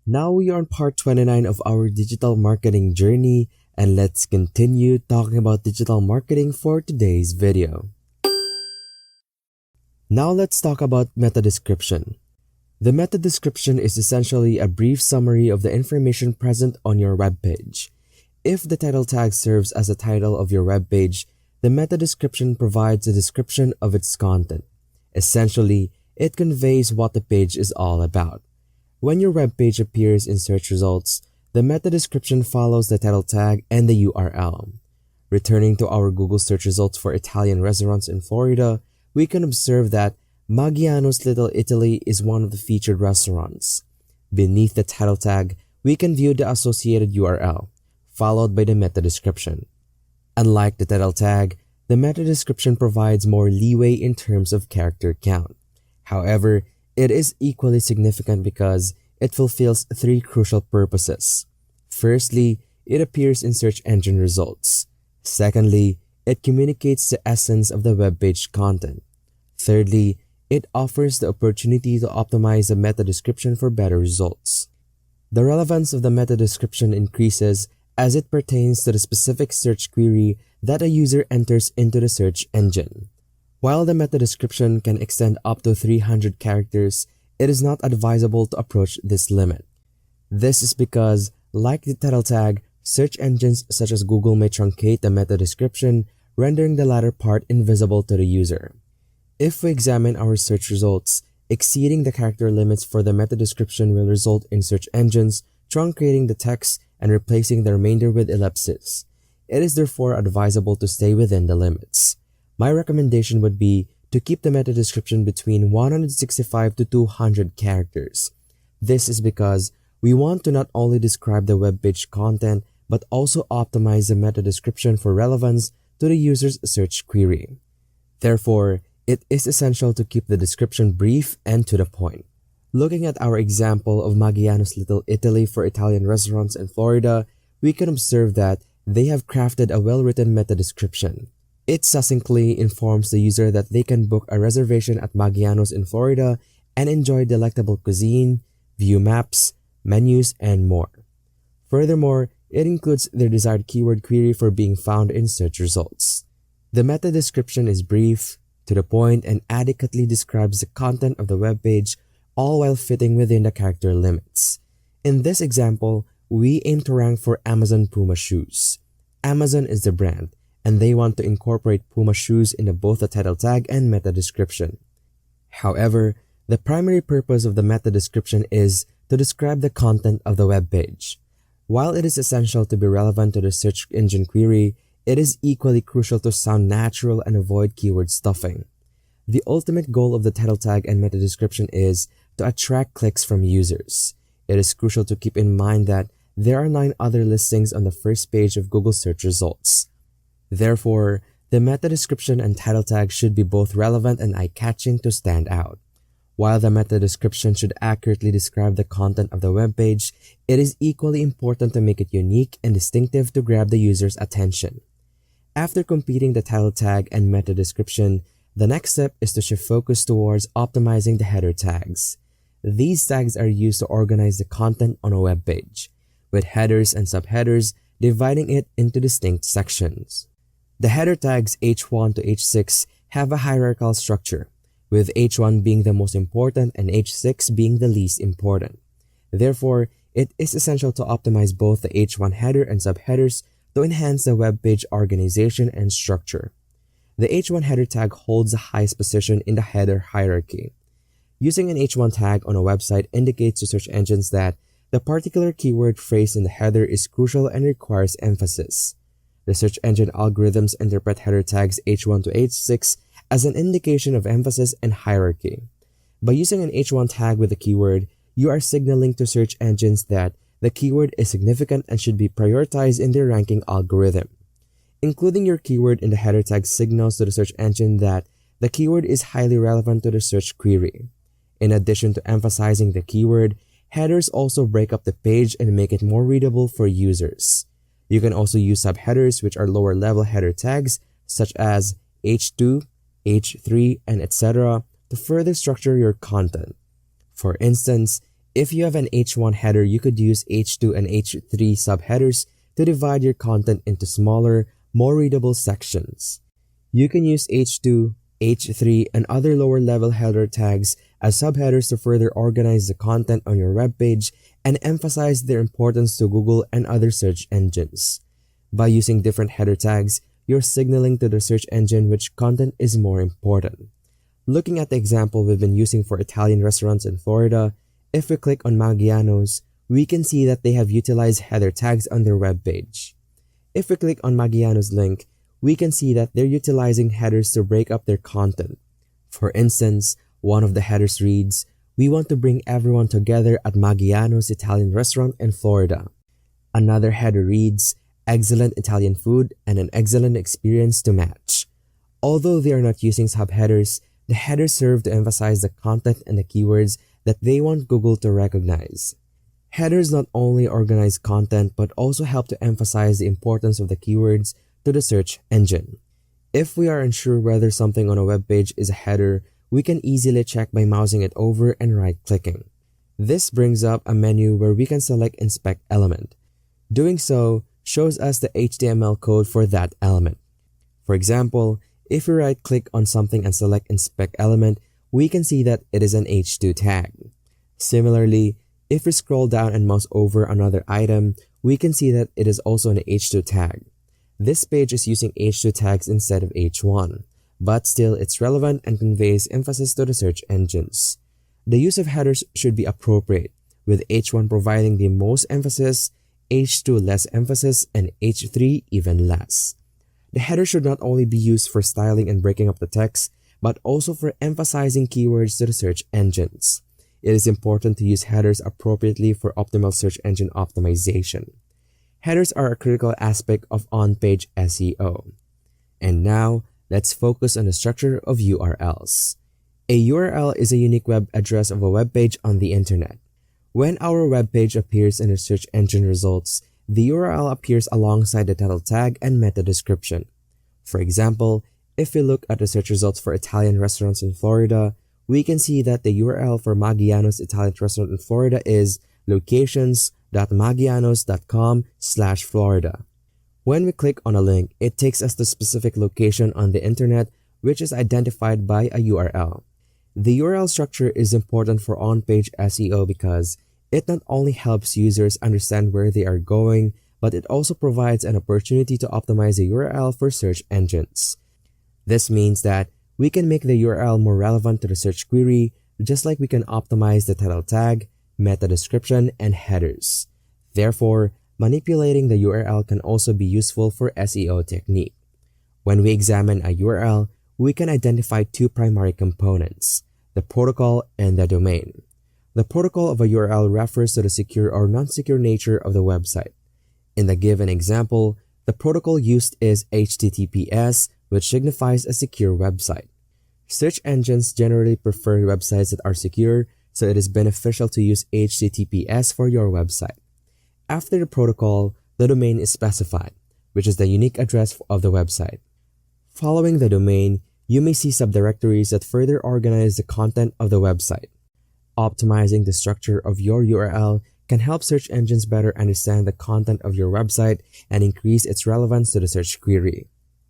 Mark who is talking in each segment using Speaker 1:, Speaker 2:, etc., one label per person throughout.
Speaker 1: Now we are on part 29 of our digital marketing journey, and let's continue talking about digital marketing for today's video. Now let's talk about meta description. The meta description is essentially a brief summary of the information present on your web page. If the title tag serves as a title of your web page, the meta description provides a description of its content. Essentially, it conveys what the page is all about. When your web page appears in search results, the meta description follows the title tag and the URL. Returning to our Google search results for Italian restaurants in Florida, we can observe that Maggiano's Little Italy is one of the featured restaurants. Beneath the title tag, we can view the associated URL, followed by the meta description. Unlike the title tag, the meta description provides more leeway in terms of character count. However, it is equally significant because it fulfills three crucial purposes. Firstly, it appears in search engine results. Secondly, it communicates the essence of the web page content. Thirdly, it offers the opportunity to optimize the meta description for better results. The relevance of the meta description increases as it pertains to the specific search query that a user enters into the search engine. While the meta description can extend up to 300 characters, it is not advisable to approach this limit. This is because, like the title tag, search engines such as Google may truncate the meta description, rendering the latter part invisible to the user. If we examine our search results, exceeding the character limits for the meta description will result in search engines truncating the text and replacing the remainder with ellipses. It is therefore advisable to stay within the limits. My recommendation would be to keep the meta description between 165 to 200 characters. This is because we want to not only describe the web page content but also optimize the meta description for relevance to the user's search query. Therefore, it is essential to keep the description brief and to the point. Looking at our example of Maggiano's Little Italy for Italian restaurants in Florida, we can observe that they have crafted a well-written meta description. It succinctly informs the user that they can book a reservation at Maggiano's in Florida and enjoy delectable cuisine, view maps, menus, and more. Furthermore, it includes their desired keyword query for being found in search results. The meta description is brief, to the point, and adequately describes the content of the web page, all while fitting within the character limits. In this example, we aim to rank for Amazon Puma shoes. Amazon is the brand, and they want to incorporate Puma shoes into both the title tag and meta description. However, the primary purpose of the meta description is to describe the content of the web page. While it is essential to be relevant to the search engine query, it is equally crucial to sound natural and avoid keyword stuffing. The ultimate goal of the title tag and meta description is to attract clicks from users. It is crucial to keep in mind that there are 9 other listings on the first page of Google search results. Therefore, the meta description and title tag should be both relevant and eye-catching to stand out. While the meta description should accurately describe the content of the web page, it is equally important to make it unique and distinctive to grab the user's attention. After completing the title tag and meta description, the next step is to shift focus towards optimizing the header tags. These tags are used to organize the content on a web page, with headers and subheaders dividing it into distinct sections. The header tags H1 to H6 have a hierarchical structure, with H1 being the most important and H6 being the least important. Therefore, it is essential to optimize both the H1 header and subheaders to enhance the web page organization and structure. The H1 header tag holds the highest position in the header hierarchy. Using an H1 tag on a website indicates to search engines that the particular keyword phrase in the header is crucial and requires emphasis. The search engine algorithms interpret header tags H1 to H6 as an indication of emphasis and hierarchy. By using an H1 tag with a keyword, you are signaling to search engines that the keyword is significant and should be prioritized in their ranking algorithm. Including your keyword in the header tag signals to the search engine that the keyword is highly relevant to the search query. In addition to emphasizing the keyword, headers also break up the page and make it more readable for users. You can also use subheaders, which are lower level header tags such as H2, H3, and etc. to further structure your content. For instance, If you have an H1 header, you could use H2 and H3 subheaders to divide your content into smaller, more readable sections. You can use H2, H3, and other lower-level header tags as subheaders to further organize the content on your web page and emphasize their importance to Google and other search engines. By using different header tags, you're signaling to the search engine which content is more important. Looking at the example we've been using for Italian restaurants in Florida, if we click on Maggiano's, we can see that they have utilized header tags on their web page. If we click on Maggiano's link, we can see that they're utilizing headers to break up their content. For instance, one of the headers reads, "We want to bring everyone together at Maggiano's Italian restaurant in Florida." Another header reads, "Excellent Italian food and an excellent experience to match." Although they are not using subheaders, the headers serve to emphasize the content and the keywords that they want Google to recognize. Headers not only organize content but also help to emphasize the importance of the keywords to the search engine. If we are unsure whether something on a web page is a header, we can easily check by mousing it over and right-clicking. This brings up a menu where we can select Inspect Element. Doing so shows us the HTML code for that element. For example, if we right-click on something and select Inspect Element, we can see that it is an H2 tag. Similarly, if we scroll down and mouse over another item, we can see that it is also an H2 tag. This page is using H2 tags instead of H1, but still it's relevant and conveys emphasis to the search engines. The use of headers should be appropriate, with H1 providing the most emphasis, H2 less emphasis, and H3 even less. The header should not only be used for styling and breaking up the text, but also for emphasizing keywords to the search engines. It is important to use headers appropriately for optimal search engine optimization. Headers are a critical aspect of on-page SEO. And now, let's focus on the structure of URLs. A URL is a unique web address of a web page on the internet. When our web page appears in the search engine results, the URL appears alongside the title tag and meta description. For example, if we look at the search results for Italian restaurants in Florida, we can see that the URL for Maggiano's Italian restaurant in Florida is locations.maggianos.com/Florida. When we click on a link, it takes us to a specific location on the internet, which is identified by a URL. The URL structure is important for on-page SEO because it not only helps users understand where they are going, but it also provides an opportunity to optimize the URL for search engines. This means that we can make the URL more relevant to the search query, just like we can optimize the title tag, meta description, and headers. Therefore, manipulating the URL can also be useful for SEO technique. When we examine a URL, we can identify two primary components, the protocol and the domain. The protocol of a URL refers to the secure or non-secure nature of the website. In the given example, the protocol used is HTTPS, which signifies a secure website. Search engines generally prefer websites that are secure, so it is beneficial to use HTTPS for your website. After the protocol, the domain is specified, which is the unique address of the website. Following the domain, you may see subdirectories that further organize the content of the website. Optimizing the structure of your URL can help search engines better understand the content of your website and increase its relevance to the search query.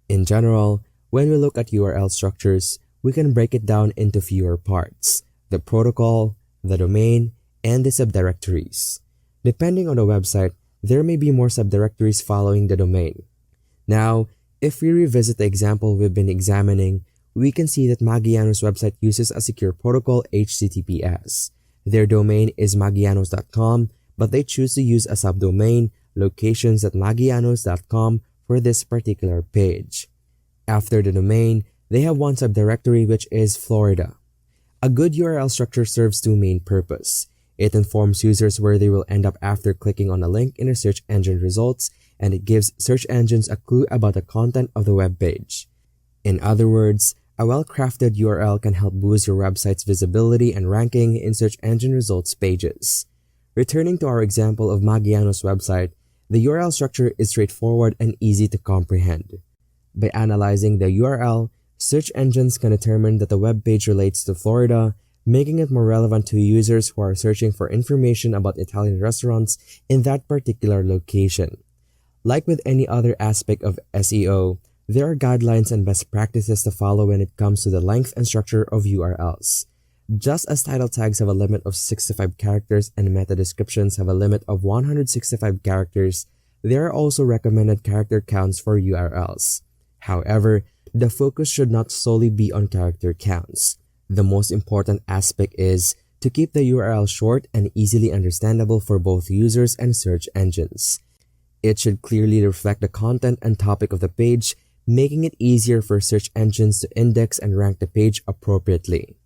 Speaker 1: In general, when we look at URL structures, we can break it down into fewer parts: the protocol, the domain, and the subdirectories. Depending on the website, there may be more subdirectories following the domain. Now, if we revisit the example we've been examining, we can see that Maggiano's website uses a secure protocol HTTPS. Their domain is maggianos.com, but they choose to use a subdomain, locations.maggianos.com, for this particular page. After the domain, they have one subdirectory, which is Florida. A good URL structure serves two main purposes. It informs users where they will end up after clicking on a link in the search engine results, and it gives search engines a clue about the content of the web page. In other words, a well-crafted URL can help boost your website's visibility and ranking in search engine results pages. Returning to our example of Maggiano's website, the URL structure is straightforward and easy to comprehend. By analyzing the URL, search engines can determine that the web page relates to Florida, making it more relevant to users who are searching for information about Italian restaurants in that particular location. Like with any other aspect of SEO, there are guidelines and best practices to follow when it comes to the length and structure of URLs. Just as title tags have a limit of 65 characters and meta descriptions have a limit of 165 characters, there are also recommended character counts for URLs. However, the focus should not solely be on character counts. The most important aspect is to keep the URL short and easily understandable for both users and search engines. It should clearly reflect the content and topic of the page, making it easier for search engines to index and rank the page appropriately.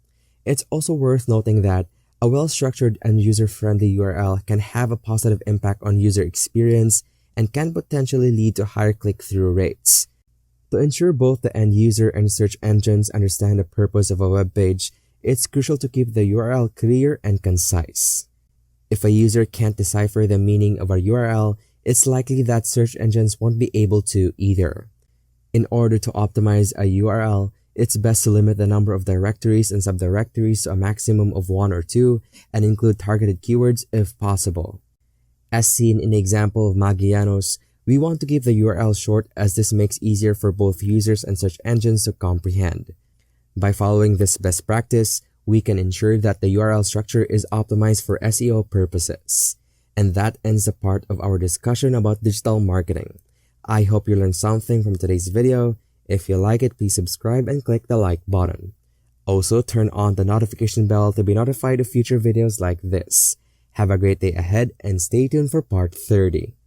Speaker 1: It's also worth noting that a well-structured and user-friendly URL can have a positive impact on user experience and can potentially lead to higher click-through rates. To ensure both the end user and search engines understand the purpose of a web page, it's crucial to keep the URL clear and concise. If a user can't decipher the meaning of a URL, it's likely that search engines won't be able to either. In order to optimize a URL, it's best to limit the number of directories and subdirectories to a maximum of 1 or 2 and include targeted keywords if possible. As seen in the example of Maggiano's, we want to keep the URL short as this makes easier for both users and search engines to comprehend. By following this best practice, we can ensure that the URL structure is optimized for SEO purposes. And that ends the part of our discussion about digital marketing. I hope you learned something from today's video. If you like it, please subscribe and click the like button. Also, turn on the notification bell to be notified of future videos like this. Have a great day ahead and stay tuned for part 30.